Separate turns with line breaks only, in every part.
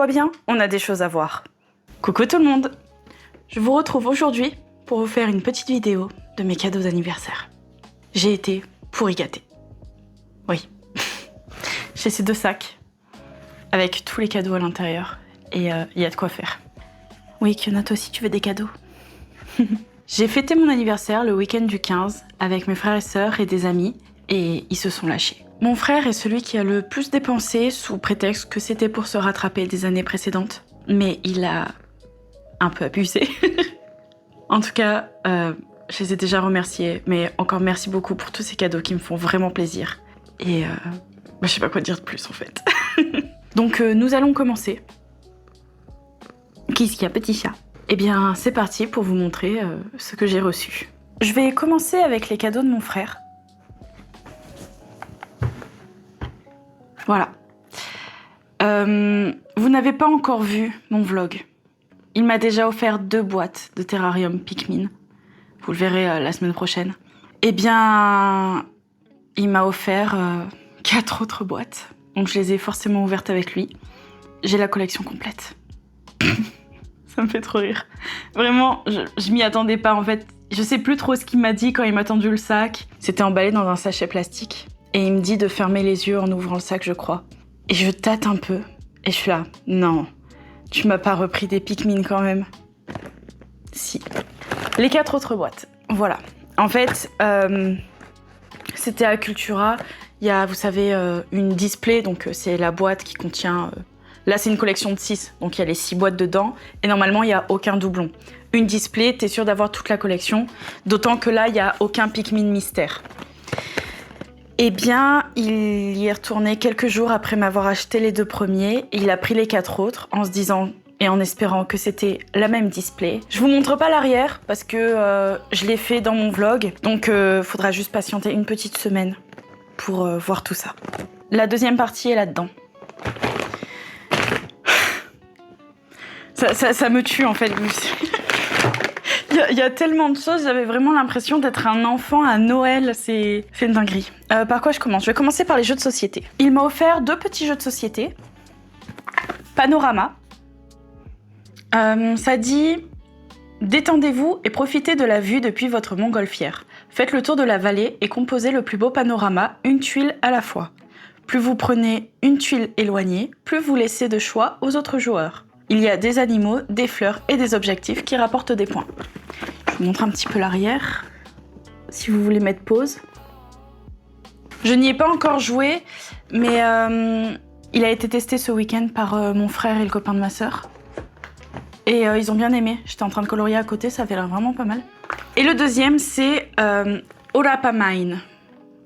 Accroche-toi bien, on a des choses à voir. Coucou tout le monde! Je vous retrouve aujourd'hui pour vous faire une petite vidéo de mes cadeaux d'anniversaire. J'ai été pourri gâtée. Oui. J'ai ces 2 sacs avec tous les cadeaux à l'intérieur et il y a de quoi faire. Oui, Kiona, toi aussi tu veux des cadeaux? J'ai fêté mon anniversaire le week-end du 15 avec mes frères et sœurs et des amis et ils se sont lâchés. Mon frère est celui qui a le plus dépensé sous prétexte que c'était pour se rattraper des années précédentes. Mais il a un peu abusé. En tout cas, je les ai déjà remerciés, mais encore merci beaucoup pour tous ces cadeaux qui me font vraiment plaisir. Et je sais pas quoi dire de plus en fait. Donc nous allons commencer. Qu'est-ce qu'il y a, petit chat? Eh bien, c'est parti pour vous montrer ce que j'ai reçu. Je vais commencer avec les cadeaux de mon frère. Voilà. Vous n'avez pas encore vu mon vlog. Il m'a déjà offert 2 boîtes de terrarium Pikmin. Vous le verrez la semaine prochaine. Eh bien, il m'a offert 4 autres boîtes. Donc je les ai forcément ouvertes avec lui. J'ai la collection complète. Ça me fait trop rire. Vraiment, je m'y attendais pas en fait. Je sais plus trop ce qu'il m'a dit quand il m'a tendu le sac. C'était emballé dans un sachet plastique. Et il me dit de fermer les yeux en ouvrant le sac, je crois. Et je tâte un peu. Et je suis là, non, tu m'as pas repris des Pikmin quand même. Si. Les 4 autres boîtes. Voilà. En fait, c'était à Cultura. Il y a, vous savez, une display. Donc c'est la boîte qui contient... Là, c'est une collection de 6. Donc il y a les 6 boîtes dedans. Et normalement, il n'y a aucun doublon. Une display, t'es sûr d'avoir toute la collection. D'autant que là, il n'y a aucun Pikmin mystère. Eh bien, il y est retourné quelques jours après m'avoir acheté les 2 premiers. Et il a pris les 4 autres en se disant et en espérant que c'était la même display. Je vous montre pas l'arrière parce que je l'ai fait dans mon vlog. Donc, faudra juste patienter une petite semaine pour voir tout ça. La deuxième partie est là-dedans. Ça me tue en fait. Il y a tellement de choses, j'avais vraiment l'impression d'être un enfant à Noël, c'est une dinguerie. Par quoi je commence? Je vais commencer par les jeux de société. Il m'a offert 2 petits jeux de société. Panorama. Ça dit « Détendez-vous et profitez de la vue depuis votre montgolfière. Faites le tour de la vallée et composez le plus beau panorama, une tuile à la fois. Plus vous prenez une tuile éloignée, plus vous laissez de choix aux autres joueurs. Il y a des animaux, des fleurs et des objectifs qui rapportent des points. » Je vous montre un petit peu l'arrière, si vous voulez mettre pause. Je n'y ai pas encore joué, mais il a été testé ce week-end par mon frère et le copain de ma sœur. Et ils ont bien aimé. J'étais en train de colorier à côté, ça avait l'air vraiment pas mal. Et le deuxième, c'est Orapamine.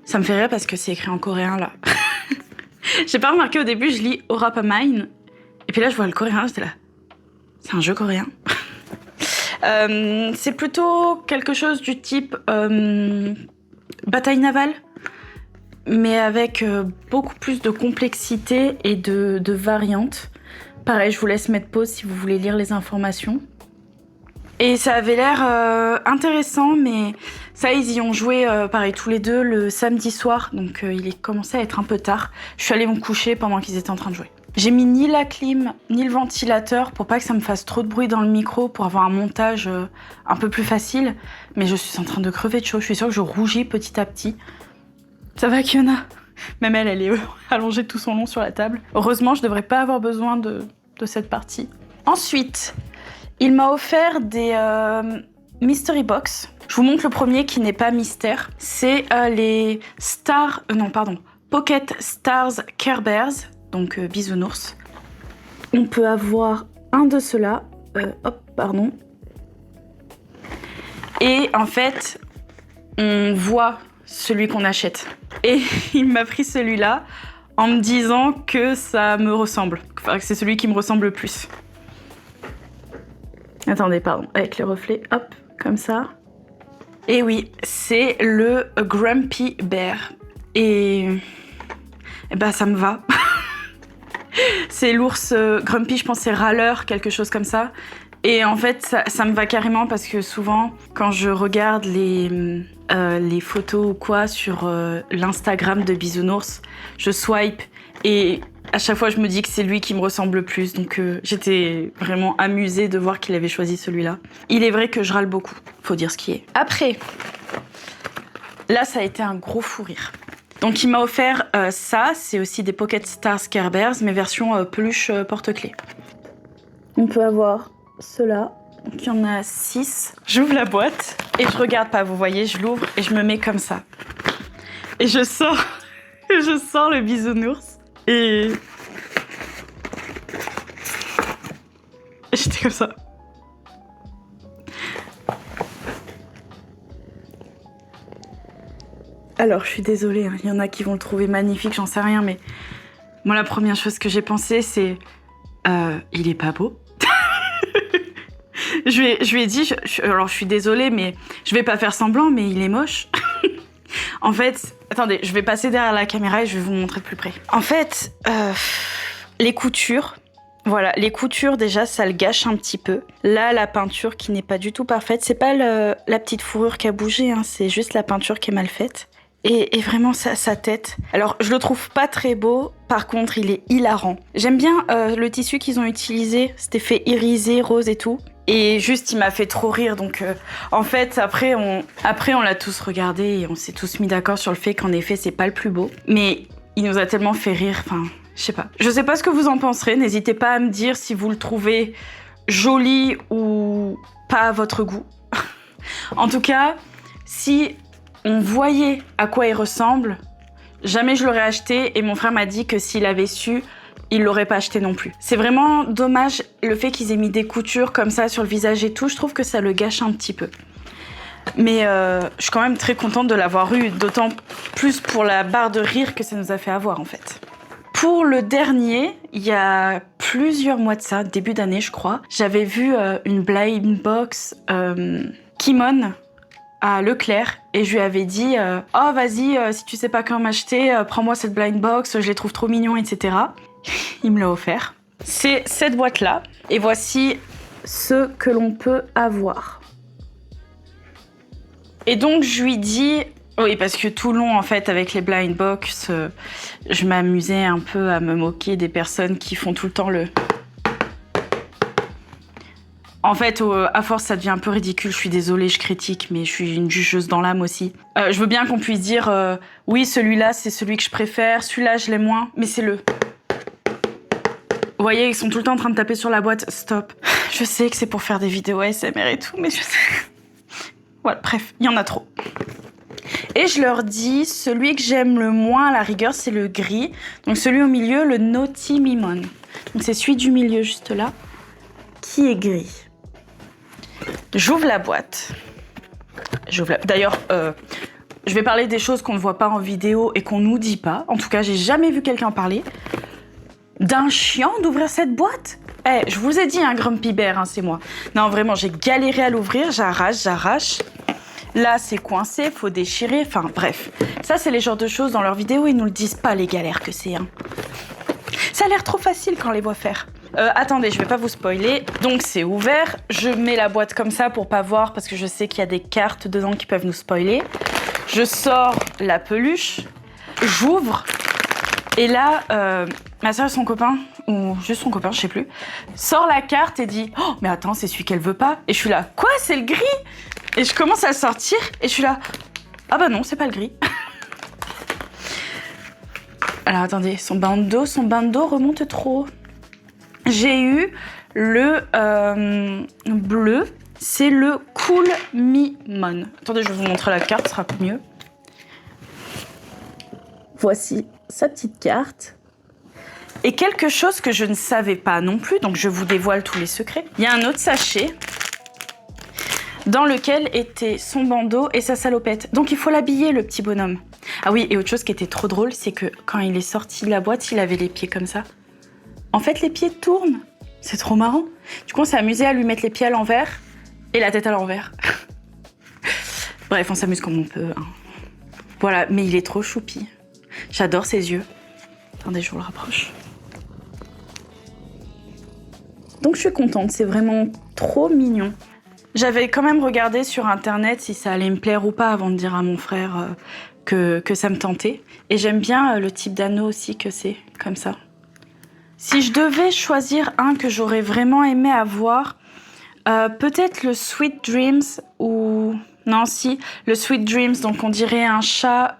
Ça me fait rire parce que c'est écrit en coréen, là. J'ai pas remarqué au début, je lis Orapamine. Et puis là, je vois le coréen, j'étais là. C'est un jeu coréen. C'est plutôt quelque chose du type bataille navale, mais avec beaucoup plus de complexité et de variantes. Pareil, je vous laisse mettre pause si vous voulez lire les informations. Et ça avait l'air intéressant, mais ça, ils y ont joué, pareil, tous les 2 le samedi soir, donc il est commencé à être un peu tard. Je suis allée me coucher pendant qu'ils étaient en train de jouer. J'ai mis ni la clim, ni le ventilateur pour pas que ça me fasse trop de bruit dans le micro, pour avoir un montage un peu plus facile. Mais je suis en train de crever de chaud, je suis sûre que je rougis petit à petit. Ça va, Kiona? Même elle est allongée tout son long sur la table. Heureusement, je devrais pas avoir besoin de cette partie. Ensuite, il m'a offert des mystery box. Je vous montre le premier qui n'est pas mystère. C'est les Pocket Stars Care Bears. Donc bisounours. On peut avoir un de ceux-là. Et en fait, on voit celui qu'on achète. Et il m'a pris celui-là en me disant que ça me ressemble. Enfin, que c'est celui qui me ressemble le plus. Attendez, pardon. Avec les reflets, hop, comme ça. Et oui, c'est le Grumpy Bear. Et bah ça me va. C'est l'ours Grumpy, je pense c'est râleur, quelque chose comme ça. Et en fait, ça me va carrément parce que souvent, quand je regarde les photos ou quoi sur l'Instagram de Bisounours, je swipe et À chaque fois, je me dis que c'est lui qui me ressemble le plus, donc j'étais vraiment amusée de voir qu'il avait choisi celui-là. Il est vrai que je râle beaucoup, faut dire ce qui est. Après, là, ça a été un gros fou rire. Donc, il m'a offert ça, c'est aussi des Pocket Stars Care Bears, mais version peluche porte-clés. On peut avoir ceux-là, donc il y en a 6. J'ouvre la boîte et je regarde pas, vous voyez, je l'ouvre et je me mets comme ça. Et je sors le bisounours. Et j'étais comme ça. Alors, je suis désolée, hein, il y en a qui vont le trouver magnifique, j'en sais rien, mais moi, la première chose que j'ai pensé, c'est il est pas beau. je lui ai dit, alors je suis désolée, mais je vais pas faire semblant, mais il est moche. En fait, attendez, je vais passer derrière la caméra et je vais vous montrer de plus près. En fait, les coutures, voilà, les coutures déjà, ça le gâche un petit peu. Là, la peinture qui n'est pas du tout parfaite, c'est pas la petite fourrure qui a bougé, hein, c'est juste la peinture qui est mal faite. Et vraiment, sa tête. Alors, je le trouve pas très beau, par contre, il est hilarant. J'aime bien le tissu qu'ils ont utilisé, cet effet irisé, rose et tout. Et juste, il m'a fait trop rire. Donc, en fait, après, on l'a tous regardé et on s'est tous mis d'accord sur le fait qu'en effet, c'est pas le plus beau. Mais il nous a tellement fait rire. Enfin, je sais pas. Je sais pas ce que vous en penserez. N'hésitez pas à me dire si vous le trouvez joli ou pas à votre goût. En tout cas, si on voyait à quoi il ressemble, jamais je l'aurais acheté. Et mon frère m'a dit que s'il avait su, il l'aurait pas acheté non plus. C'est vraiment dommage le fait qu'ils aient mis des coutures comme ça sur le visage et tout. Je trouve que ça le gâche un petit peu. Mais je suis quand même très contente de l'avoir eu, d'autant plus pour la barre de rire que ça nous a fait avoir en fait. Pour le dernier, il y a plusieurs mois de ça, début d'année je crois, j'avais vu une blind box Kimon à Leclerc et je lui avais dit oh vas-y si tu sais pas quand m'acheter prends-moi cette blind box, je les trouve trop mignons etc. Il me l'a offert. C'est cette boîte là et voici ce que l'on peut avoir. Et donc je lui dis oui parce que tout le long en fait avec les blind box je m'amusais un peu à me moquer des personnes qui font tout le temps le... En fait, à force, ça devient un peu ridicule. Je suis désolée, je critique, mais je suis une jugeuse dans l'âme aussi. Je veux bien qu'on puisse dire oui, celui-là, c'est celui que je préfère, celui-là, je l'aime moins, mais c'est le... Vous voyez, ils sont tout le temps en train de taper sur la boîte. Stop. Je sais que c'est pour faire des vidéos ASMR et tout, mais je sais... Voilà, bref, il y en a trop. Et je leur dis, celui que j'aime le moins à la rigueur, c'est le gris. Donc celui au milieu, le Naughty Mimon. Donc c'est celui du milieu, juste là, qui est gris. J'ouvre la boîte. D'ailleurs, je vais parler des choses qu'on ne voit pas en vidéo et qu'on nous dit pas. En tout cas, j'ai jamais vu quelqu'un parler d'un chiant d'ouvrir cette boîte. Eh, je vous ai dit, un Grumpy Bear, hein, c'est moi. Non, vraiment, j'ai galéré à l'ouvrir. J'arrache. Là, c'est coincé, faut déchirer. Enfin, bref. Ça, c'est les genres de choses dans leurs vidéos. Ils nous le disent pas, les galères que c'est. Hein. Ça a l'air trop facile quand on les voit faire. Attendez, je vais pas vous spoiler. Donc c'est ouvert. Je mets la boîte comme ça pour pas voir parce que je sais qu'il y a des cartes dedans qui peuvent nous spoiler. Je sors la peluche. J'ouvre. Et là, ma soeur et son copain, ou juste son copain, je sais plus, sort la carte et dit « Oh, mais attends, c'est celui qu'elle veut pas ». Et je suis là « Quoi, c'est le gris ?» Et je commence à le sortir et je suis là « Ah bah non, c'est pas le gris ». Alors attendez, son bandeau remonte trop. J'ai eu le bleu, c'est le Cool Mimon. Attendez, je vais vous montrer la carte, ce sera mieux. Voici sa petite carte. Et quelque chose que je ne savais pas non plus, donc je vous dévoile tous les secrets. Il y a un autre sachet dans lequel était son bandeau et sa salopette. Donc il faut l'habiller, le petit bonhomme. Ah oui, et autre chose qui était trop drôle, c'est que quand il est sorti de la boîte, il avait les pieds comme ça. En fait, les pieds tournent. C'est trop marrant. Du coup, on s'est amusé à lui mettre les pieds à l'envers et la tête à l'envers. Bref, on s'amuse comme on peut. Hein. Voilà, mais il est trop choupi. J'adore ses yeux. Attendez, je vous le rapproche. Donc, je suis contente. C'est vraiment trop mignon. J'avais quand même regardé sur Internet si ça allait me plaire ou pas avant de dire à mon frère que ça me tentait. Et j'aime bien le type d'anneau aussi que c'est, comme ça. Si je devais choisir un que j'aurais vraiment aimé avoir, peut-être le Sweet Dreams ou... Non, si, le Sweet Dreams, donc on dirait un chat...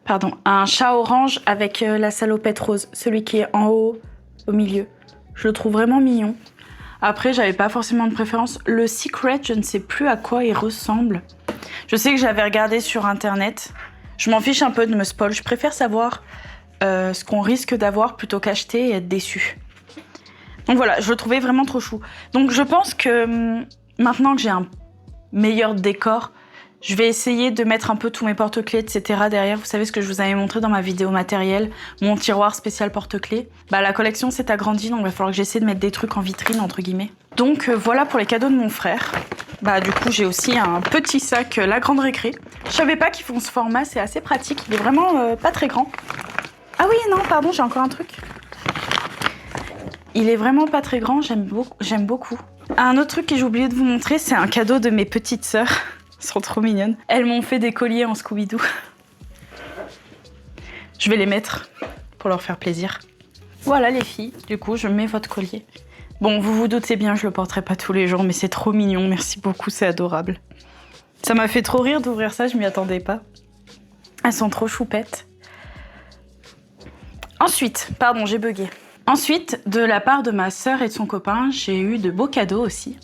Pardon, un chat orange avec la salopette rose, celui qui est en haut, au milieu. Je le trouve vraiment mignon. Après, j'avais pas forcément de préférence. Le Secret, je ne sais plus à quoi il ressemble. Je sais que j'avais regardé sur internet. Je m'en fiche un peu de me spoil. Je préfère savoir ce qu'on risque d'avoir plutôt qu'acheter et être déçu. Donc voilà, je le trouvais vraiment trop chou. Donc je pense que maintenant que j'ai un meilleur décor, je vais essayer de mettre un peu tous mes porte-clés, etc. derrière. Vous savez ce que je vous avais montré dans ma vidéo matérielle, mon tiroir spécial porte-clés. Bah la collection s'est agrandie, donc il va falloir que j'essaie de mettre des trucs en vitrine, entre guillemets. Donc voilà pour les cadeaux de mon frère. Bah du coup j'ai aussi un petit sac La Grande Récré. Je savais pas qu'ils font ce format, c'est assez pratique. Il est vraiment pas très grand. Ah oui, non, pardon, j'ai encore un truc. Il est vraiment pas très grand, j'aime beaucoup. Un autre truc que j'ai oublié de vous montrer, c'est un cadeau de mes petites sœurs. Elles sont trop mignonnes. Elles m'ont fait des colliers en Scooby-Doo. Je vais les mettre pour leur faire plaisir. Voilà les filles, du coup je mets votre collier. Bon, vous vous doutez bien, je le porterai pas tous les jours, mais c'est trop mignon, merci beaucoup, c'est adorable. Ça m'a fait trop rire d'ouvrir ça, je m'y attendais pas. Elles sont trop choupettes. Ensuite, pardon, j'ai bugué. Ensuite, de la part de ma sœur et de son copain, j'ai eu de beaux cadeaux aussi.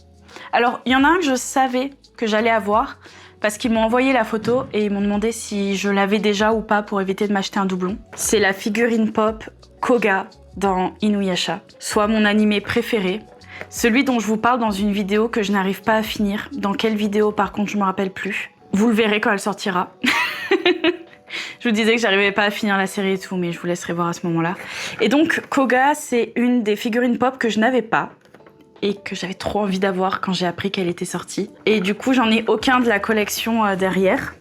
Alors, il y en a un que je savais que j'allais avoir parce qu'ils m'ont envoyé la photo et ils m'ont demandé si je l'avais déjà ou pas pour éviter de m'acheter un doublon. C'est la figurine pop Koga dans Inuyasha, soit mon animé préféré, celui dont je vous parle dans une vidéo que je n'arrive pas à finir. Dans quelle vidéo par contre je me rappelle plus. Vous le verrez quand elle sortira. Je vous disais que j'arrivais pas à finir la série et tout, mais je vous laisserai voir à ce moment-là. Et donc Koga, c'est une des figurines pop que je n'avais pas et que j'avais trop envie d'avoir quand j'ai appris qu'elle était sortie. Et du coup, j'en ai aucun de la collection derrière.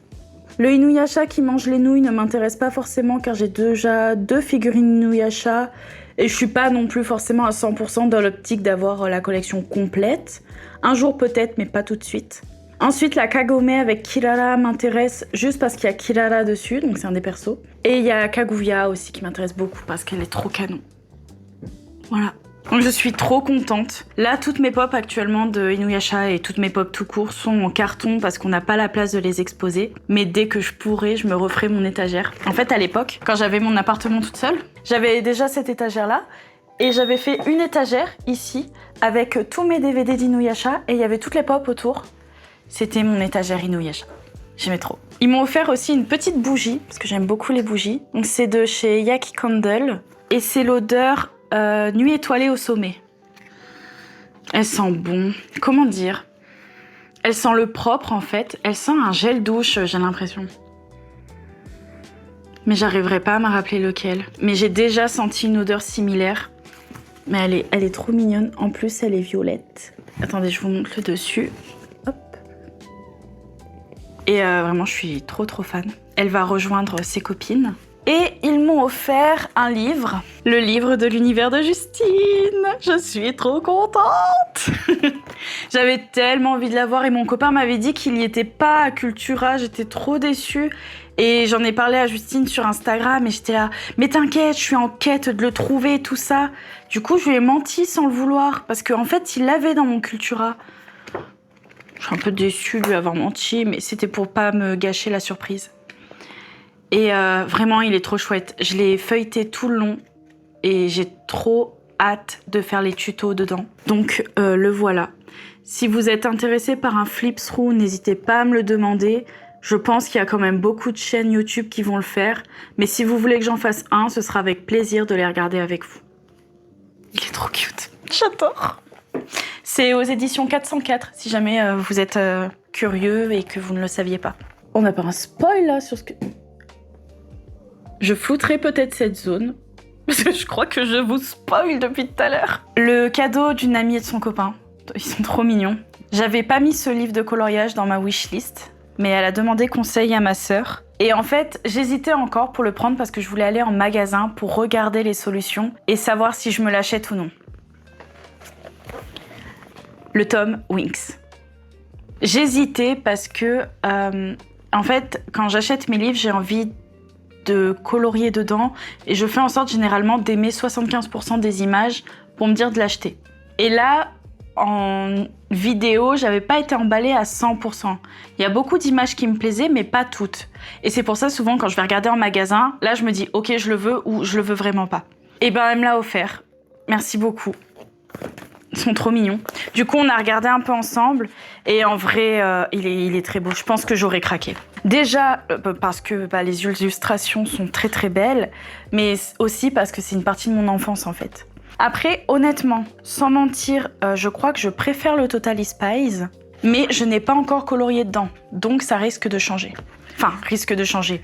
Le Inuyasha qui mange les nouilles ne m'intéresse pas forcément car j'ai déjà 2 figurines Inuyasha et je suis pas non plus forcément à 100% dans l'optique d'avoir la collection complète. Un jour peut-être, mais pas tout de suite. Ensuite, la Kagome avec Kirara m'intéresse juste parce qu'il y a Kirara dessus, donc c'est un des persos. Et il y a Kaguya aussi qui m'intéresse beaucoup parce qu'elle est trop canon. Voilà. Donc je suis trop contente. Là, toutes mes pop actuellement de Inuyasha et toutes mes pop tout court sont en carton parce qu'on n'a pas la place de les exposer. Mais dès que je pourrai, je me referai mon étagère. En fait, à l'époque, quand j'avais mon appartement toute seule, j'avais déjà cette étagère-là. Et j'avais fait une étagère ici avec tous mes DVD d'Inuyasha et il y avait toutes les pop autour. C'était mon étagère Inuyasha. J'aimais trop. Ils m'ont offert aussi une petite bougie, parce que j'aime beaucoup les bougies. Donc c'est de chez Yaki Candle. Et c'est l'odeur Nuit étoilée au sommet. Elle sent bon. Comment dire? Elle sent le propre en fait. Elle sent un gel douche, j'ai l'impression. Mais j'arriverai pas à me rappeler lequel. Mais j'ai déjà senti une odeur similaire. Mais elle est trop mignonne. En plus, elle est violette. Attendez, je vous montre le dessus. Et vraiment, je suis trop fan. Elle va rejoindre ses copines. Et ils m'ont offert un livre. Le livre de l'univers de Justine. Je suis trop contente. J'avais tellement envie de l'avoir et mon copain m'avait dit qu'il n'y était pas à Cultura. J'étais trop déçue. Et j'en ai parlé à Justine sur Instagram et j'étais là, mais t'inquiète, je suis en quête de le trouver et tout ça. Du coup, je lui ai menti sans le vouloir parce qu'en fait, il l'avait dans mon Cultura. Je suis un peu déçue de lui avoir menti, mais c'était pour pas me gâcher la surprise. Et vraiment, il est trop chouette. Je l'ai feuilleté tout le long et j'ai trop hâte de faire les tutos dedans. Donc, le voilà. Si vous êtes intéressé par un flip-through, n'hésitez pas à me le demander. Je pense qu'il y a quand même beaucoup de chaînes YouTube qui vont le faire. Mais si vous voulez que j'en fasse un, ce sera avec plaisir de les regarder avec vous. Il est trop cute. J'adore. C'est aux éditions 404, si jamais vous êtes curieux et que vous ne le saviez pas. On n'a pas un spoil là sur ce que... Je flouterai peut-être cette zone, parce que je crois que je vous spoil depuis tout à l'heure. Le cadeau d'une amie et de son copain. Ils sont trop mignons. J'avais pas mis ce livre de coloriage dans ma wishlist, mais elle a demandé conseil à ma sœur. Et en fait, j'hésitais encore pour le prendre parce que je voulais aller en magasin pour regarder les solutions et savoir si je me l'achète ou non. Le tome Winx. J'hésitais parce que, en fait, quand j'achète mes livres, j'ai envie de colorier dedans et je fais en sorte généralement d'aimer 75% des images pour me dire de l'acheter. Et là, en vidéo, j'avais pas été emballée à 100%. Il y a beaucoup d'images qui me plaisaient, mais pas toutes. Et c'est pour ça, souvent, quand je vais regarder en magasin, là, je me dis, ok, je le veux ou je le veux vraiment pas. Et ben, elle me l'a offert. Merci beaucoup. Ils sont trop mignons. Du coup, on a regardé un peu ensemble et en vrai, il est très beau. Je pense que j'aurais craqué. Déjà, parce que les illustrations sont très très belles, mais aussi parce que c'est une partie de mon enfance en fait. Après, honnêtement, sans mentir, je crois que je préfère le Totally Spies, mais je n'ai pas encore colorié dedans, donc ça risque de changer. Enfin, risque de changer.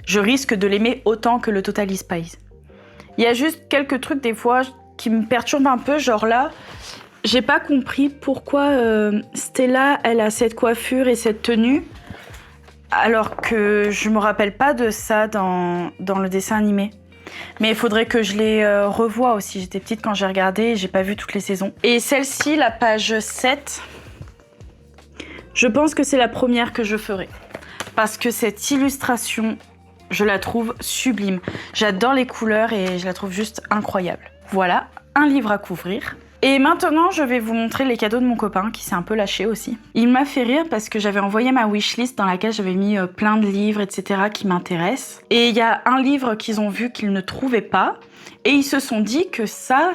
Je risque de l'aimer autant que le Totally Spies. Il y a juste quelques trucs des fois qui me perturbent un peu, genre là, j'ai pas compris pourquoi Stella, elle a cette coiffure et cette tenue, alors que je me rappelle pas de ça dans le dessin animé. Mais il faudrait que je les revoie aussi. J'étais petite quand j'ai regardé et j'ai pas vu toutes les saisons. Et celle-ci, la page 7, je pense que c'est la première que je ferai. Parce que cette illustration, je la trouve sublime. J'adore les couleurs et je la trouve juste incroyable. Voilà, un livre à couvrir. Et maintenant, je vais vous montrer les cadeaux de mon copain qui s'est un peu lâché aussi. Il m'a fait rire parce que j'avais envoyé ma wishlist dans laquelle j'avais mis plein de livres, etc. qui m'intéressent. Et il y a un livre qu'ils ont vu qu'ils ne trouvaient pas. Et ils se sont dit que ça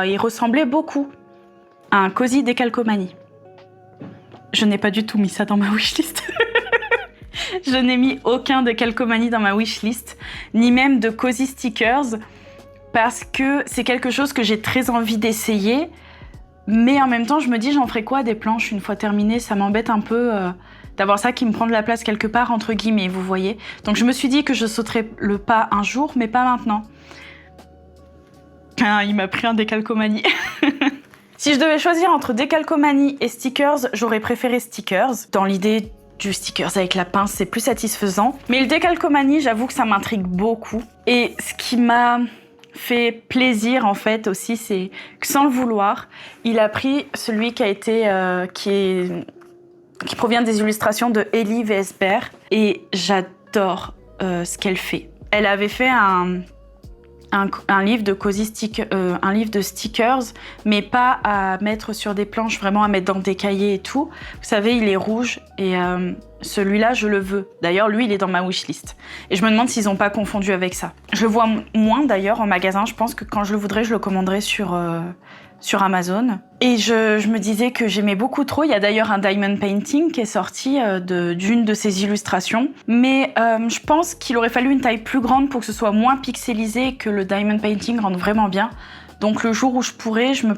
y ressemblait beaucoup à un Cozy Décalcomanie. Je n'ai pas du tout mis ça dans ma wishlist. Je n'ai mis aucun Décalcomanie dans ma wishlist, ni même de Cozy Stickers. Parce que c'est quelque chose que j'ai très envie d'essayer, mais en même temps, je me dis, j'en ferai quoi des planches une fois terminées? Ça m'embête un peu d'avoir ça qui me prend de la place quelque part, entre guillemets, vous voyez. Donc je me suis dit que je sauterais le pas un jour, mais pas maintenant. Ah, il m'a pris un Décalcomanie. Si je devais choisir entre Décalcomanie et Stickers, j'aurais préféré Stickers. Dans l'idée du Stickers avec la pince, c'est plus satisfaisant. Mais le Décalcomanie, j'avoue que ça m'intrigue beaucoup. Et ce qui m'a fait plaisir en fait aussi, c'est que sans le vouloir, il a pris celui qui a été qui provient des illustrations de Ellie Vesber et j'adore ce qu'elle fait. Elle avait fait un livre de un livre de stickers, mais pas à mettre sur des planches, vraiment à mettre dans des cahiers et tout. Vous savez, il est rouge et celui-là, je le veux. D'ailleurs, lui, il est dans ma wishlist. Et je me demande s'ils n'ont pas confondu avec ça. Je le vois moins d'ailleurs en magasin. Je pense que quand je le voudrais, je le commanderais sur Amazon. Et je me disais que j'aimais beaucoup trop. Il y a d'ailleurs un diamond painting qui est sorti d'une de ses illustrations. Mais je pense qu'il aurait fallu une taille plus grande pour que ce soit moins pixelisé et que le diamond painting rende vraiment bien. Donc le jour où je pourrais, je me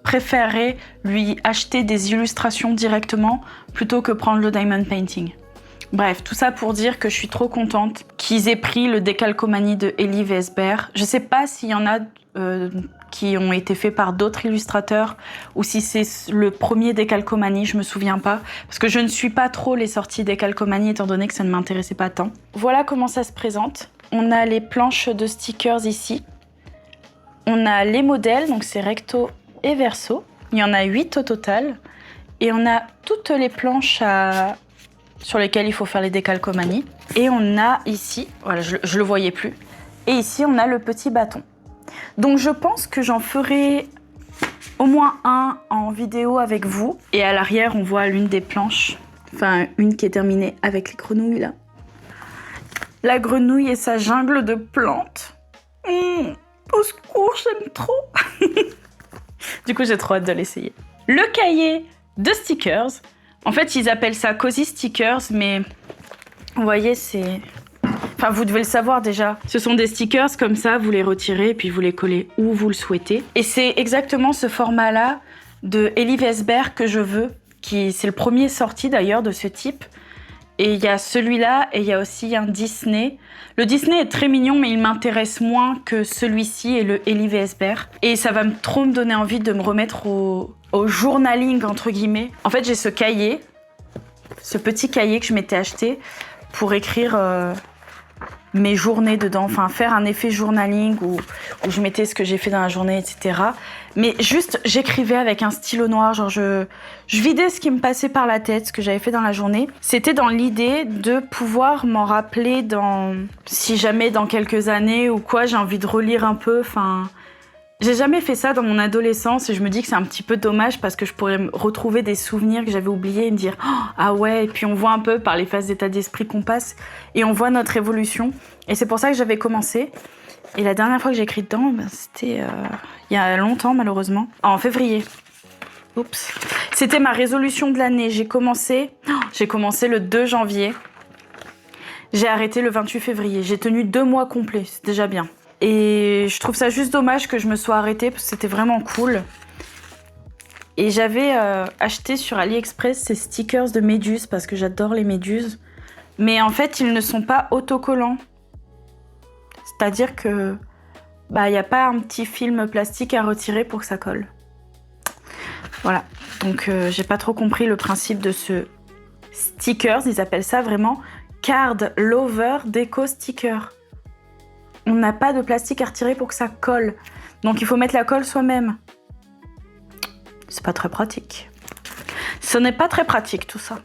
préférerais lui acheter des illustrations directement plutôt que prendre le diamond painting. Bref, tout ça pour dire que je suis trop contente qu'ils aient pris le Décalcomanie de Ellie Vesber. Je sais pas s'il y en a qui ont été faits par d'autres illustrateurs ou si c'est le premier Décalcomanie, je me souviens pas. Parce que je ne suis pas trop les sorties Décalcomanie étant donné que ça ne m'intéressait pas tant. Voilà comment ça se présente. On a les planches de stickers ici. On a les modèles, donc c'est recto et verso. Il y en a 8 au total. Et on a toutes les planches sur lesquelles il faut faire les décalcomanies. Et on a ici, voilà, je le voyais plus. Et ici, on a le petit bâton. Donc je pense que j'en ferai au moins un en vidéo avec vous. Et à l'arrière, on voit l'une des planches, enfin une qui est terminée avec les grenouilles là. La grenouille et sa jungle de plantes. Au secours, j'aime trop. Du coup, j'ai trop hâte de l'essayer. Le cahier de stickers. En fait, ils appellent ça Cozy Stickers, mais vous voyez, c'est... Enfin, vous devez le savoir déjà. Ce sont des stickers comme ça, vous les retirez et puis vous les collez où vous le souhaitez. Et c'est exactement ce format-là de Ellie Vesber que je veux. C'est le premier sorti d'ailleurs de ce type. Et il y a celui-là et il y a aussi un Disney. Le Disney est très mignon, mais il m'intéresse moins que celui-ci et le Ellie Vesber. Et ça va trop me donner envie de me remettre au journaling, entre guillemets. En fait, j'ai ce cahier, ce petit cahier que je m'étais acheté pour écrire mes journées dedans, enfin faire un effet journaling où je mettais ce que j'ai fait dans la journée, etc. Mais juste, j'écrivais avec un stylo noir, genre je vidais ce qui me passait par la tête, ce que j'avais fait dans la journée. C'était dans l'idée de pouvoir m'en rappeler si jamais dans quelques années ou quoi, j'ai envie de relire un peu, enfin... J'ai jamais fait ça dans mon adolescence et je me dis que c'est un petit peu dommage parce que je pourrais me retrouver des souvenirs que j'avais oubliés et me dire oh, ah ouais, et puis on voit un peu par les phases d'état d'esprit qu'on passe et on voit notre évolution. Et c'est pour ça que j'avais commencé. Et la dernière fois que j'ai écrit dedans, c'était il y a longtemps malheureusement, en février. Oups. C'était ma résolution de l'année. J'ai commencé le 2 janvier. J'ai arrêté le 28 février. J'ai tenu 2 mois complets, c'est déjà bien. Et je trouve ça juste dommage que je me sois arrêtée parce que c'était vraiment cool. Et j'avais acheté sur AliExpress ces stickers de méduses parce que j'adore les méduses. Mais en fait, ils ne sont pas autocollants. C'est-à-dire que il n'y a pas un petit film plastique à retirer pour que ça colle. Voilà. Donc j'ai pas trop compris le principe de ce stickers. Ils appellent ça vraiment Card Lover Déco Sticker. On n'a pas de plastique à retirer pour que ça colle. Donc il faut mettre la colle soi-même. C'est pas très pratique. Ce n'est pas très pratique tout ça.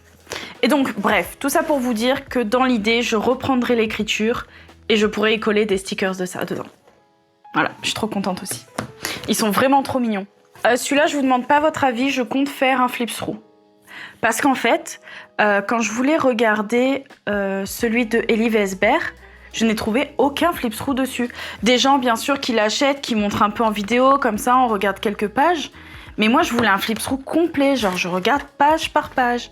Et donc bref, tout ça pour vous dire que dans l'idée, je reprendrai l'écriture et je pourrai y coller des stickers de ça dedans. Voilà, je suis trop contente aussi. Ils sont vraiment trop mignons. Celui-là, je vous demande pas votre avis, je compte faire un flip through. Parce qu'en fait, quand je voulais regarder celui de Elie Weisberg, je n'ai trouvé aucun flip through dessus. Des gens, bien sûr, qui l'achètent, qui montrent un peu en vidéo, comme ça, on regarde quelques pages. Mais moi, je voulais un flip through complet, genre je regarde page par page.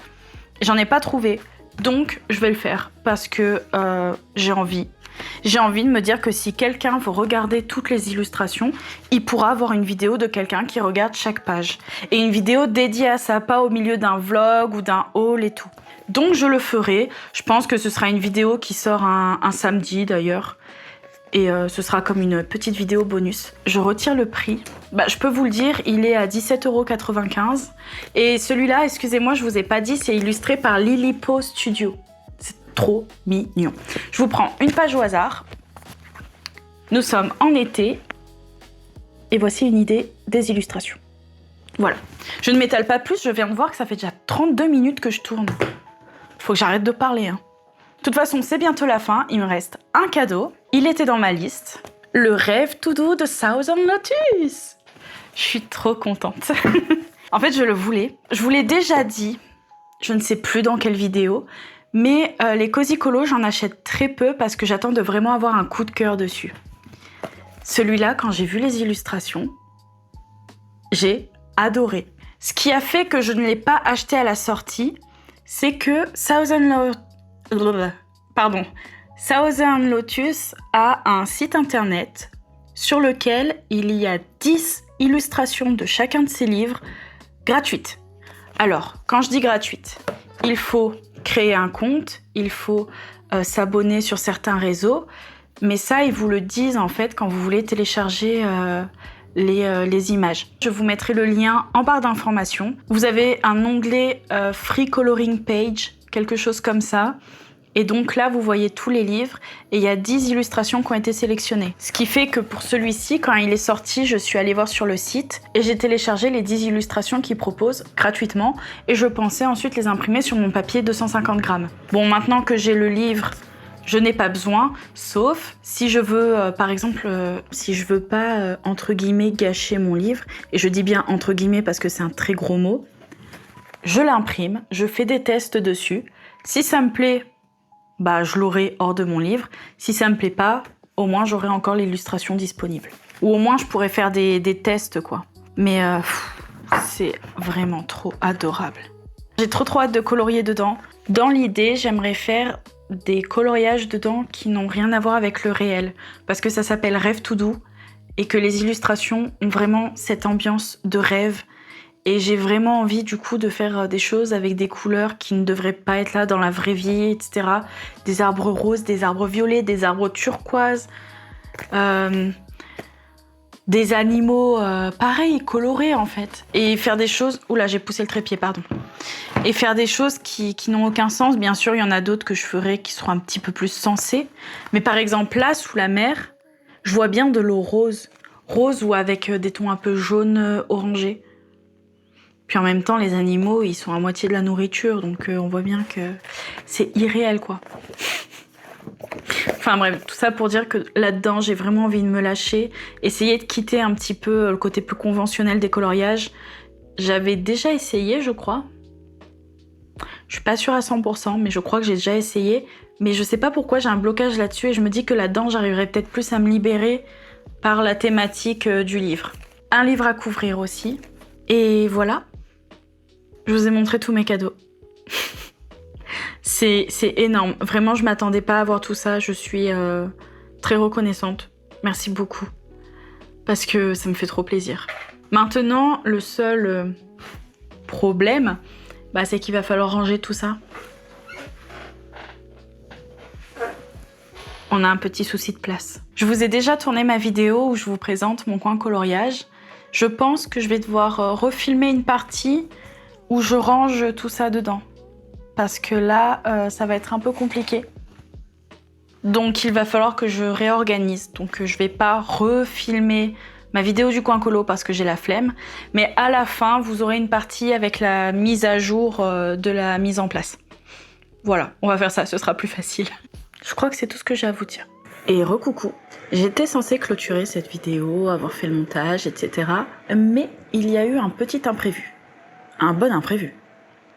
J'en ai pas trouvé. Donc, je vais le faire parce que j'ai envie. J'ai envie de me dire que si quelqu'un veut regarder toutes les illustrations, il pourra avoir une vidéo de quelqu'un qui regarde chaque page. Et une vidéo dédiée à ça, pas au milieu d'un vlog ou d'un haul et tout. Donc je le ferai. Je pense que ce sera une vidéo qui sort un samedi d'ailleurs. Et ce sera comme une petite vidéo bonus. Je retire le prix. Je peux vous le dire, il est à 17,95 €. Et celui-là, excusez-moi, je vous ai pas dit, c'est illustré par Lilipo Studio. C'est trop mignon. Je vous prends une page au hasard. Nous sommes en été. Et voici une idée des illustrations. Voilà. Je ne m'étale pas plus, je viens de voir que ça fait déjà 32 minutes que je tourne. Faut que j'arrête de parler, hein. De toute façon, c'est bientôt la fin. Il me reste un cadeau. Il était dans ma liste. Le rêve tout doux de Southern Lotus. Je suis trop contente. En fait, je le voulais. Je vous l'ai déjà dit. Je ne sais plus dans quelle vidéo. Mais les Cozy Colo, j'en achète très peu parce que j'attends de vraiment avoir un coup de cœur dessus. Celui-là, quand j'ai vu les illustrations, j'ai adoré. Ce qui a fait que je ne l'ai pas acheté à la sortie, c'est que Southern Lotus a un site internet sur lequel il y a 10 illustrations de chacun de ses livres gratuites. Alors, quand je dis gratuite, il faut créer un compte, il faut s'abonner sur certains réseaux, mais ça, ils vous le disent en fait quand vous voulez télécharger les images. Je vous mettrai le lien en barre d'informations. Vous avez un onglet Free Coloring Page, quelque chose comme ça. Et donc là, vous voyez tous les livres et il y a 10 illustrations qui ont été sélectionnées. Ce qui fait que pour celui-ci, quand il est sorti, je suis allée voir sur le site et j'ai téléchargé les 10 illustrations qu'ils proposent gratuitement et je pensais ensuite les imprimer sur mon papier 250 grammes. Bon, maintenant que j'ai le livre, je n'ai pas besoin, sauf si je veux, par exemple, si je veux pas, entre guillemets, gâcher mon livre, et je dis bien entre guillemets parce que c'est un très gros mot, je l'imprime, je fais des tests dessus. Si ça me plaît, je l'aurai hors de mon livre. Si ça me plaît pas, au moins j'aurai encore l'illustration disponible. Ou au moins je pourrais faire des tests, quoi. Mais c'est vraiment trop adorable. J'ai trop hâte de colorier dedans. Dans l'idée, j'aimerais faire des coloriages dedans qui n'ont rien à voir avec le réel. Parce que ça s'appelle Rêve tout doux et que les illustrations ont vraiment cette ambiance de rêve. Et j'ai vraiment envie du coup de faire des choses avec des couleurs qui ne devraient pas être là dans la vraie vie, etc. Des arbres roses, des arbres violets, des arbres turquoises. des animaux pareils, colorés en fait. Et faire des choses... Oula, j'ai poussé le trépied, pardon. Et faire des choses qui n'ont aucun sens. Bien sûr, il y en a d'autres que je ferai qui seront un petit peu plus sensées. Mais par exemple, là, sous la mer, je vois bien de l'eau rose. Rose ou avec des tons un peu jaunes, orangés. Puis en même temps, les animaux, ils sont à moitié de la nourriture. Donc on voit bien que c'est irréel, quoi. Enfin bref, tout ça pour dire que là-dedans, j'ai vraiment envie de me lâcher. Essayer de quitter un petit peu le côté plus conventionnel des coloriages. J'avais déjà essayé, je crois. Je suis pas sûre à 100%, mais je crois que j'ai déjà essayé. Mais je sais pas pourquoi j'ai un blocage là-dessus et je me dis que là-dedans, j'arriverai peut-être plus à me libérer par la thématique du livre. Un livre à couvrir aussi. Et voilà. Je vous ai montré tous mes cadeaux. C'est énorme. Vraiment, je m'attendais pas à voir tout ça. Je suis très reconnaissante. Merci beaucoup. Parce que ça me fait trop plaisir. Maintenant, le seul problème, c'est qu'il va falloir ranger tout ça. On a un petit souci de place. Je vous ai déjà tourné ma vidéo où je vous présente mon coin coloriage. Je pense que je vais devoir refilmer une partie où je range tout ça dedans. Parce que là, ça va être un peu compliqué. Donc il va falloir que je réorganise. Donc je vais pas refilmer ma vidéo du coin colo parce que j'ai la flemme. Mais à la fin, vous aurez une partie avec la mise à jour de la mise en place. Voilà, on va faire ça, ce sera plus facile. Je crois que c'est tout ce que j'ai à vous dire. Et recoucou, j'étais censée clôturer cette vidéo, avoir fait le montage, etc. Mais il y a eu un petit imprévu. Un bon imprévu.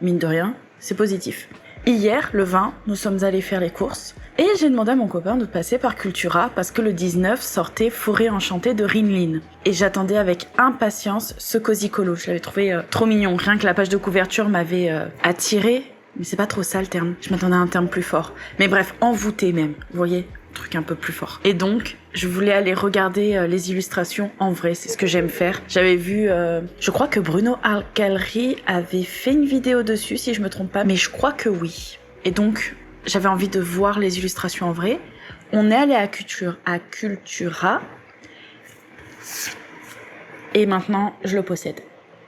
Mine de rien, c'est positif. Hier, le 20, nous sommes allés faire les courses et j'ai demandé à mon copain de passer par Cultura parce que le 19 sortait Forêt enchantée de Rinlin. Et j'attendais avec impatience ce Cozy Colo. Je l'avais trouvé trop mignon. Rien que la page de couverture m'avait attirée. Mais c'est pas trop ça le terme. Je m'attendais à un terme plus fort. Mais bref, envoûté même. Vous voyez ? Un truc un peu plus fort. Et donc, je voulais aller regarder les illustrations en vrai. C'est ce que j'aime faire. J'avais vu... je crois que Bruno Algalri avait fait une vidéo dessus, si je me trompe pas. Mais je crois que oui. Et donc, j'avais envie de voir les illustrations en vrai. On est allé à Cultura. Et maintenant, je le possède.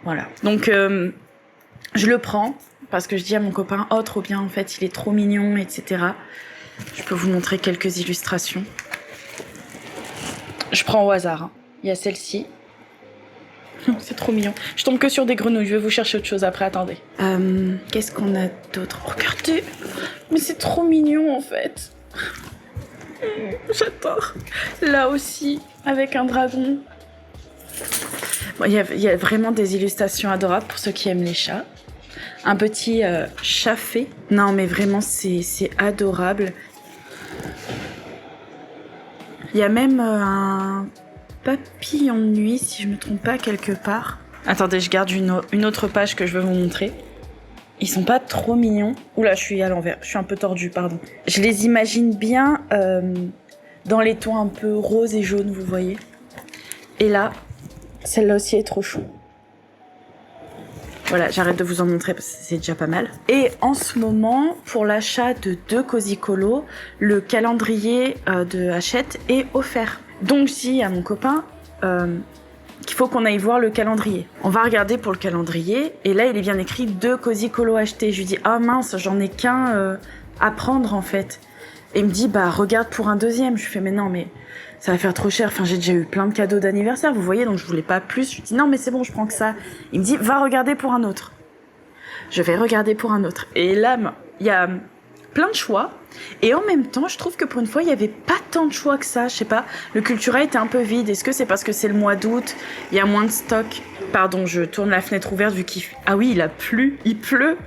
Voilà. Donc, je le prends. Parce que je dis à mon copain, oh trop bien, en fait, il est trop mignon, etc. Je peux vous montrer quelques illustrations. Je prends au hasard. Hein. Il y a celle-ci. C'est trop mignon. Je tombe que sur des grenouilles. Je vais vous chercher autre chose après. Attendez. Qu'est-ce qu'on a d'autre ? Regardez. Mais c'est trop mignon, en fait. J'adore. Là aussi, avec un dragon. Bon, il y a vraiment des illustrations adorables pour ceux qui aiment les chats. Un petit chat fée. Non, mais vraiment, c'est adorable. Il y a même un papillon de nuit, si je me trompe pas, quelque part. Attendez, je garde une autre page que je veux vous montrer. Ils sont pas trop mignons. Oula, je suis à l'envers. Je suis un peu tordue, pardon. Je les imagine bien dans les tons un peu rose et jaune, vous voyez. Et là, celle-là aussi est trop chou. Voilà, j'arrête de vous en montrer parce que c'est déjà pas mal. Et en ce moment, pour l'achat de 2 Cozy Colo, le calendrier de Hachette est offert. Donc je dis à mon copain qu'il faut qu'on aille voir le calendrier. On va regarder pour le calendrier et là il est bien écrit 2 Cozy Colo achetés. Je lui dis ah mince, j'en ai qu'un à prendre en fait. Et il me dit regarde pour un deuxième. Je lui fais mais non mais ça va faire trop cher, enfin j'ai déjà eu plein de cadeaux d'anniversaire, vous voyez, donc je voulais pas plus. Je lui dis non mais c'est bon, je prends que ça. Il me dit va regarder pour un autre. Je vais regarder pour un autre. Et là, il y a plein de choix. Et en même temps, je trouve que pour une fois, il y avait pas tant de choix que ça. Je sais pas, le Cultura était un peu vide. Est-ce que c'est parce que c'est le mois d'août, il y a moins de stock? Pardon, je tourne la fenêtre ouverte vu qu'il... Ah oui, il a plu, il pleut.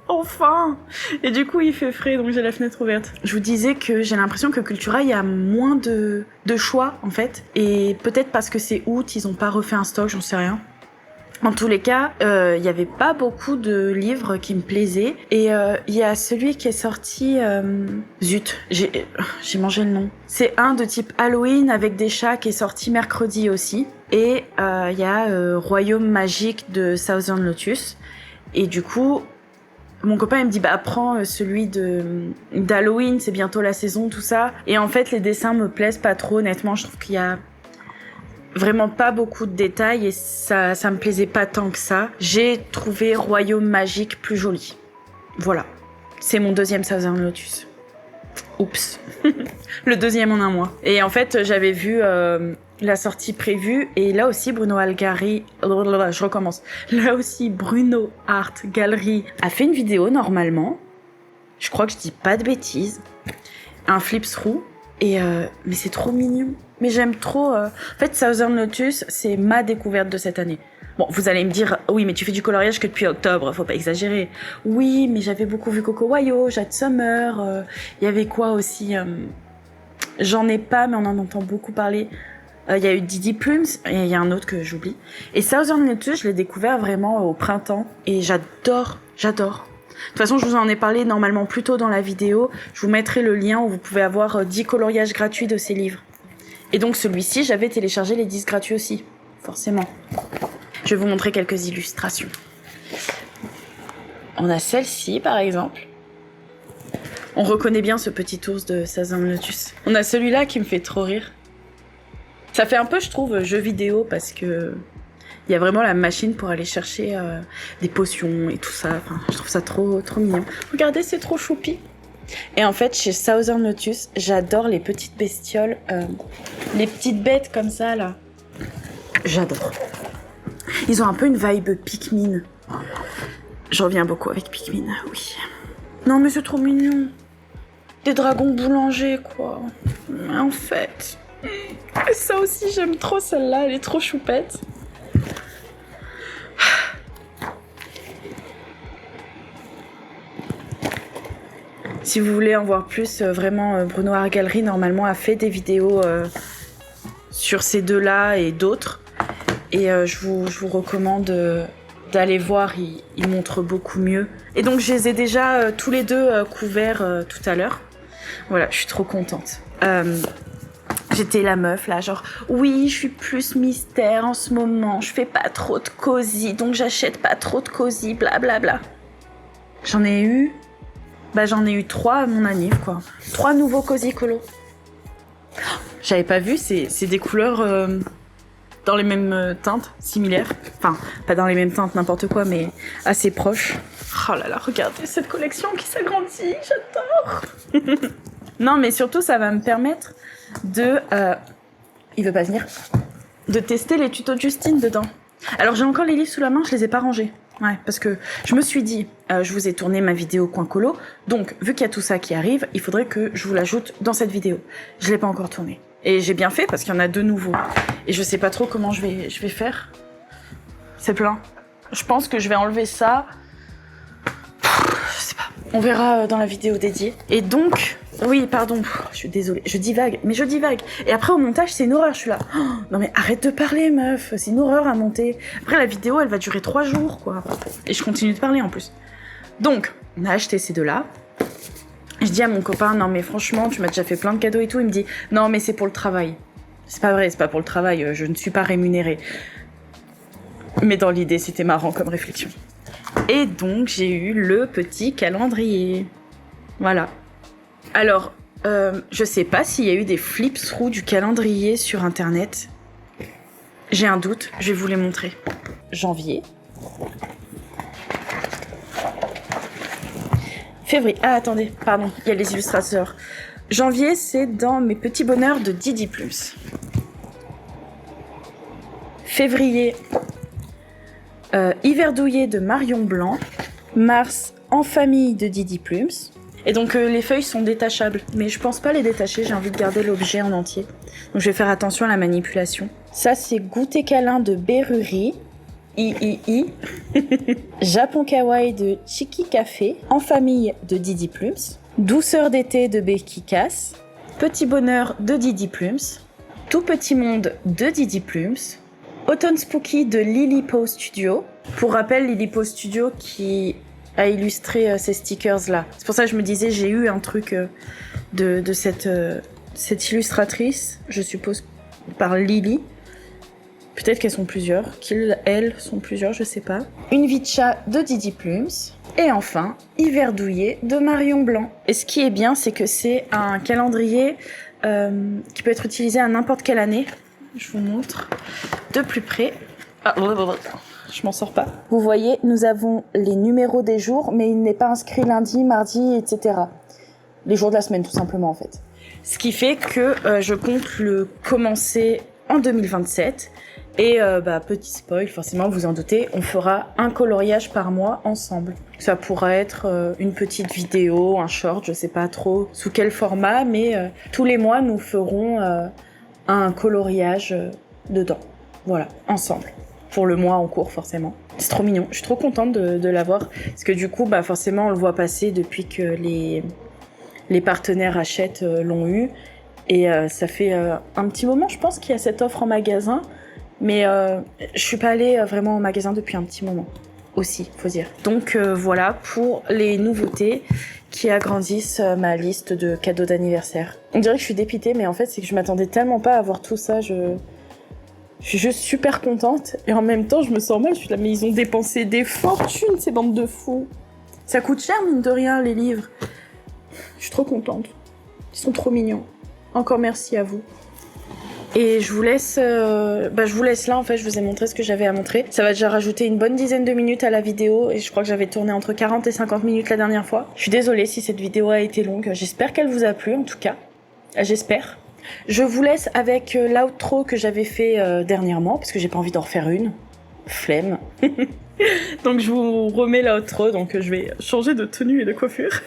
Enfin. Et du coup, il fait frais, donc j'ai la fenêtre ouverte. Je vous disais que j'ai l'impression que Cultura, il y a moins de choix, en fait. Et peut-être parce que c'est août, ils ont pas refait un stock, j'en sais rien. En tous les cas, il y avait pas beaucoup de livres qui me plaisaient. Et il y a celui qui est sorti... Zut, j'ai mangé le nom. C'est un de type Halloween avec des chats qui est sorti mercredi aussi. Et il y a Royaume magique de Southern Lotus. Et du coup... Mon copain il me dit prends celui d'Halloween, c'est bientôt la saison, tout ça. Et en fait les dessins me plaisent pas trop, honnêtement, je trouve qu'il y a vraiment pas beaucoup de détails et ça me plaisait pas tant que ça. J'ai trouvé Royaume Magique plus joli. Voilà. C'est mon deuxième Southern Lotus. Oups. Le deuxième en un mois. Et en fait, j'avais vu la sortie prévue et là aussi Bruno Algari... Je recommence. Là aussi Bruno Art Gallery a fait une vidéo normalement. Je crois que je dis pas de bêtises. Un flip-through. Et mais c'est trop mignon. Mais j'aime trop... En fait, Southern Lotus, c'est ma découverte de cette année. Bon, vous allez me dire, oui, mais tu fais du coloriage que depuis octobre, faut pas exagérer. Oui, mais j'avais beaucoup vu Coco Wayo, Jade Summer, il y avait quoi aussi J'en ai pas, mais on en entend beaucoup parler. Il y a eu Didi Plumes, et il y a un autre que j'oublie. Et Southern Lotus, je l'ai découvert vraiment au printemps, et j'adore. De toute façon, je vous en ai parlé normalement plus tôt dans la vidéo. Je vous mettrai le lien où vous pouvez avoir 10 coloriages gratuits de ces livres. Et donc celui-ci, j'avais téléchargé les 10 gratuits aussi, forcément. Je vais vous montrer quelques illustrations. On a celle-ci, par exemple. On reconnaît bien ce petit ours de Southern Lotus. On a celui-là qui me fait trop rire. Ça fait un peu, je trouve, jeu vidéo, parce que il y a vraiment la machine pour aller chercher des potions et tout ça. Enfin, je trouve ça trop mignon. Regardez, c'est trop choupi. Et en fait, chez Southern Lotus, j'adore les petites bestioles, les petites bêtes comme ça, là. J'adore. Ils ont un peu une vibe Pikmin. Je reviens beaucoup avec Pikmin, oui. Non, mais c'est trop mignon. Des dragons boulangers, quoi. Mais en fait... Ça aussi, j'aime trop celle-là. Elle est trop choupette. Si vous voulez en voir plus, vraiment, Bruno Art Gallery, normalement, a fait des vidéos sur ces deux-là et d'autres. Et je vous recommande d'aller voir, il montre beaucoup mieux. Et donc, je les ai déjà tous les deux couverts tout à l'heure. Voilà, je suis trop contente. J'étais la meuf, là, genre, oui, je suis plus mystère en ce moment, je fais pas trop de cosy, donc j'achète pas trop de cosy, blablabla. J'en ai eu 3 à mon anniv, quoi. 3 nouveaux cosy colo. J'avais pas vu, c'est des couleurs dans les mêmes teintes, similaires. Enfin, pas dans les mêmes teintes, n'importe quoi, mais assez proches. Oh là là, regardez cette collection qui s'agrandit, j'adore. Non, mais surtout, ça va me permettre de... il veut pas venir. De tester les tutos de Justine dedans. Alors, j'ai encore les livres sous la main, je les ai pas rangés. Ouais, parce que je me suis dit, je vous ai tourné ma vidéo coin colo, donc vu qu'il y a tout ça qui arrive, il faudrait que je vous l'ajoute dans cette vidéo. Je l'ai pas encore tournée. Et j'ai bien fait parce qu'il y en a 2 nouveaux. Et je sais pas trop comment je vais faire. C'est plein. Je pense que je vais enlever ça. Je sais pas. On verra dans la vidéo dédiée. Et donc, oui, pardon, je suis désolée, je divague. Et après au montage, c'est une horreur, je suis là. Oh, non mais arrête de parler, meuf, c'est une horreur à monter. Après la vidéo, elle va durer 3 jours, quoi. Et je continue de parler en plus. Donc, on a acheté ces 2-là. Je dis à mon copain, non mais franchement, tu m'as déjà fait plein de cadeaux et tout. Il me dit, non mais c'est pour le travail. C'est pas vrai, c'est pas pour le travail, je ne suis pas rémunérée. Mais dans l'idée, c'était marrant comme réflexion. Et donc, j'ai eu le petit calendrier. Voilà. Alors, je sais pas s'il y a eu des flip-through du calendrier sur internet. J'ai un doute, je vais vous les montrer. Janvier. Février. Ah, attendez, pardon, il y a les illustrateurs. Janvier, c'est dans mes petits bonheurs de Didi Plumes. Février, Hiver douillet de Marion Blanc. Mars, En famille de Didi Plumes. Et donc les feuilles sont détachables, mais je pense pas les détacher, j'ai envie de garder l'objet en entier. Donc je vais faire attention à la manipulation. Ça c'est Goûter câlin de Beruri. Japon Kawaii de Chiki Café. En famille de Didi Plumes. Douceur d'été de Becky Cass. Petit bonheur de Didi Plumes. Tout petit monde de Didi Plumes. Autumn Spooky de Lilipo Studio. Pour rappel, Lilipo Studio qui a illustré ces stickers-là. C'est pour ça que je me disais, j'ai eu un truc de cette illustratrice, je suppose par Lily. Peut-être qu'elles sont plusieurs, elles sont plusieurs, je sais pas. Une vie de chat de Didi Plumes. Et enfin, Hiver douillet de Marion Blanc. Et ce qui est bien, c'est que c'est un calendrier qui peut être utilisé à n'importe quelle année. je vous montre de plus près. Ah, je m'en sors pas. Vous voyez, nous avons les numéros des jours, mais il n'est pas inscrit lundi, mardi, etc. Les jours de la semaine, tout simplement, en fait. Ce qui fait que je compte le commencer en 2027. Et petit spoil, forcément, vous en doutez, on fera un coloriage par mois ensemble. Ça pourra être une petite vidéo, un short, je sais pas trop sous quel format, mais tous les mois, nous ferons un coloriage dedans. Voilà, ensemble. Pour le mois en cours, forcément. C'est trop mignon. Je suis trop contente de l'avoir. Parce que du coup, forcément, on le voit passer depuis que les partenaires achètent l'ont eu. Et ça fait un petit moment, je pense, qu'il y a cette offre en magasin. Mais je suis pas allée vraiment au magasin depuis un petit moment aussi, faut dire. Donc voilà pour les nouveautés qui agrandissent ma liste de cadeaux d'anniversaire. On dirait que je suis dépitée, mais en fait c'est que je m'attendais tellement pas à voir tout ça. Je suis juste super contente et en même temps je me sens mal. Je suis là, mais ils ont dépensé des fortunes ces bandes de fous. Ça coûte cher mine de rien les livres. Je suis trop contente. Ils sont trop mignons. Encore merci à vous. Et je vous laisse là, en fait, je vous ai montré ce que j'avais à montrer. Ça va déjà rajouter une bonne dizaine de minutes à la vidéo, et je crois que j'avais tourné entre 40 et 50 minutes la dernière fois. Je suis désolée si cette vidéo a été longue, j'espère qu'elle vous a plu, en tout cas. J'espère. Je vous laisse avec l'outro que j'avais fait dernièrement, parce que j'ai pas envie d'en refaire une. Flemme. Donc je vous remets l'outro, donc je vais changer de tenue et de coiffure.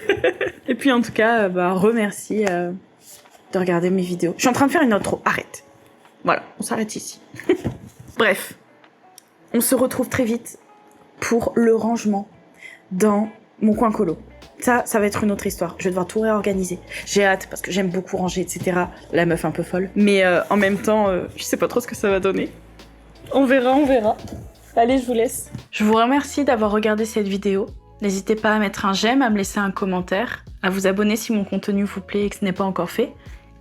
Et puis en tout cas, remercie de regarder mes vidéos. Je suis en train de faire une outro, arrête. Voilà, on s'arrête ici. Bref, on se retrouve très vite pour le rangement dans mon coin colo. Ça va être une autre histoire. Je vais devoir tout réorganiser. J'ai hâte parce que j'aime beaucoup ranger, etc. La meuf un peu folle. Mais en même temps, je sais pas trop ce que ça va donner. On verra. Allez, je vous laisse. Je vous remercie d'avoir regardé cette vidéo. N'hésitez pas à mettre un j'aime, à me laisser un commentaire, à vous abonner si mon contenu vous plaît et que ce n'est pas encore fait.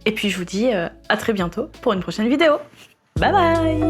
Et puis je vous dis à très bientôt pour une prochaine vidéo. Bye bye!